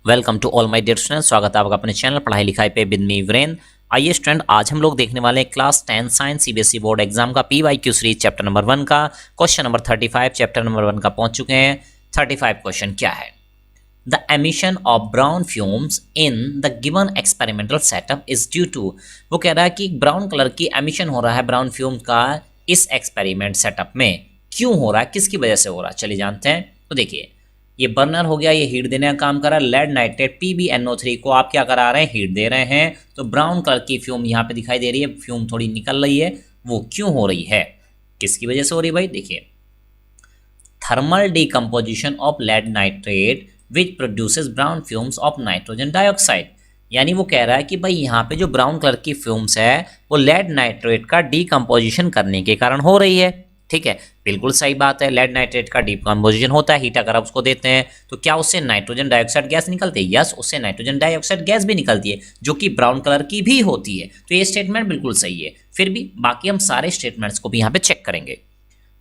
Welcome to all my dear students. स्वागत है आपका अपने चैनल पढ़ाई लिखाई पे विद मी वीरेंद्र। आइए स्टूडेंट, आज हम लोग देखने वाले हैं class 10 science CBSE board exam का पीवाईक्यू सीरीज चैप्टर नंबर 1 का क्वेश्चन नंबर 35। चैप्टर नंबर 1 का पहुंच चुके हैं। 35 क्वेश्चन क्या है? The emission of brown fumes in the given experimental setup is due to. वो कह रहा है कि ब्राउन कलर की एमिशन हो रहा है ब्राउन फ्यूम का इस एक्सपेरिमेंट सेटअप में। क्यों हो रहा है, किसकी वजह से हो रहा है, चलिए जानते हैं। तो देखिए, ये बर्नर हो गया, ये हीट देने का काम कर रहा है। लेड नाइट्रेट PbNO3 को आप क्या करा रहे हैं, हीट दे रहे हैं। तो ब्राउन कलर की फ्यूम यहाँ पे दिखाई दे रही है, फ्यूम थोड़ी निकल रही है। वो क्यों हो रही है, किसकी वजह से हो रही है भाई? देखिए, thermal decomposition of lead nitrate which produces brown fumes of nitrogen dioxide. यानी वो कह रहा है कि भाई यहाँ पे जो ब्राउन कलर की फ्यूम्स है वो लेड नाइट्रेट का डिकम्पोजिशन करने के कारण हो रही है। ठीक है, बिल्कुल सही बात है। लेड नाइट्रेट का डिकम्पोजिशन होता है, हीट अगर आप उसको देते हैं तो क्या उससे नाइट्रोजन डाइऑक्साइड गैस निकलती है? यस, उससे नाइट्रोजन डाइऑक्साइड गैस भी निकलती है, जो कि ब्राउन कलर की भी होती है। तो ये स्टेटमेंट बिल्कुल सही है। फिर भी बाकी हम सारे स्टेटमेंट्स को भी यहाँ पे चेक करेंगे।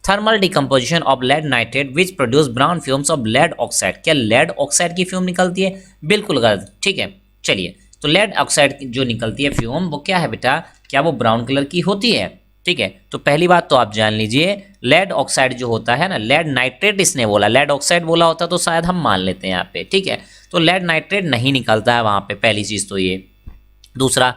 Thermal decomposition of lead nitrate which produce brown fumes of lead oxide. क्या लेड ऑक्साइड की फ्यूम निकलती है? बिल्कुल गलत। ठीक है, चलिए, तो लेड ऑक्साइड जो निकलती है फ्यूम, वो क्या है बेटा? क्या वो ब्राउन कलर की होती है? ठीक है, तो पहली बात तो आप जान लीजिए, लेड ऑक्साइड जो होता है ना, लेड नाइट्रेट इसने बोला, लेड ऑक्साइड बोला होता तो शायद हम मान लेते हैं यहाँ पे। ठीक है, तो लेड नाइट्रेट नहीं निकलता है वहां पे, पहली चीज तो ये। दूसरा,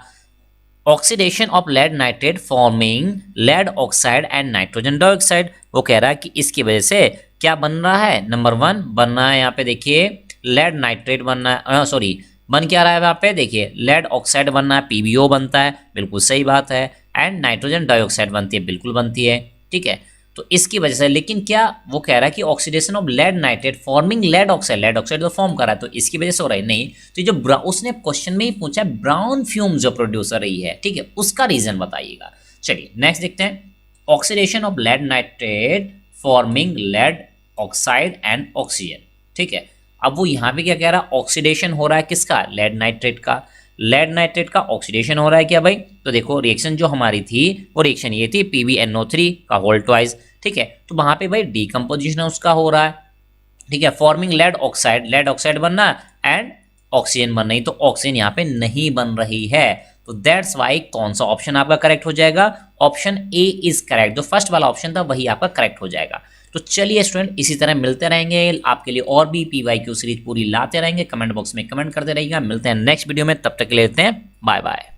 oxidation of lead nitrate forming lead oxide and nitrogen dioxide. वो कह रहा है कि इसकी वजह से क्या बन रहा है? नंबर 1 बन रहा है यहाँ पे, देखिए लेड नाइट्रेट बन रहा है, सॉरी बन क्या रहा है यहाँ पे? देखिए लेड ऑक्साइड बन रहा है, PbO बनता है, बिल्कुल सही बात है। एंड नाइट्रोजन डाइऑक्साइड बनती है, बिल्कुल बनती है। ठीक है, तो इसकी वजह से, लेकिन क्या वो कह रहा है कि oxidation of lead nitrate forming lead oxide तो फॉर्म कर रहा है, तो इसकी वजह से हो रहा है? नहीं। तो ये जो उसने क्वेश्चन में ही पूछा ब्राउन फ्यूम जो प्रोड्यूस कर रही है, ठीक है, उसका रीजन बताइएगा। चलिए नेक्स्ट देखते हैं। Oxidation of lead nitrate forming lead oxide and oxygen. ठीक है, अब वो यहाँ पे क्या कह रहा है? ऑक्सीडेशन हो रहा है किसका? लेड नाइट्रेट का। लेड नाइट्रेट का ऑक्सीडेशन हो रहा है क्या भाई? तो देखो, रिएक्शन जो हमारी थी वो रिएक्शन ये थी PbNO3 का होल ट्वाइस। ठीक है, तो वहां पे भाई डिकम्पोजिशन उसका हो रहा है। ठीक है, फॉर्मिंग लेड ऑक्साइड बनना एंड ऑक्सीजन बन रही, तो ऑक्सीजन यहाँ पे नहीं बन रही है। तो दैट्स वाई कौन सा ऑप्शन आपका करेक्ट हो जाएगा? Option A is correct. जो फर्स्ट वाला ऑप्शन था वही आपका करेक्ट हो जाएगा। तो चलिए स्टूडेंट, इसी तरह मिलते रहेंगे आपके लिए, और भी PYQ सीरीज पूरी लाते रहेंगे। कमेंट बॉक्स में कमेंट करते रहिएगा। मिलते हैं नेक्स्ट वीडियो में, तब तक के लिए लेते हैं बाय बाय।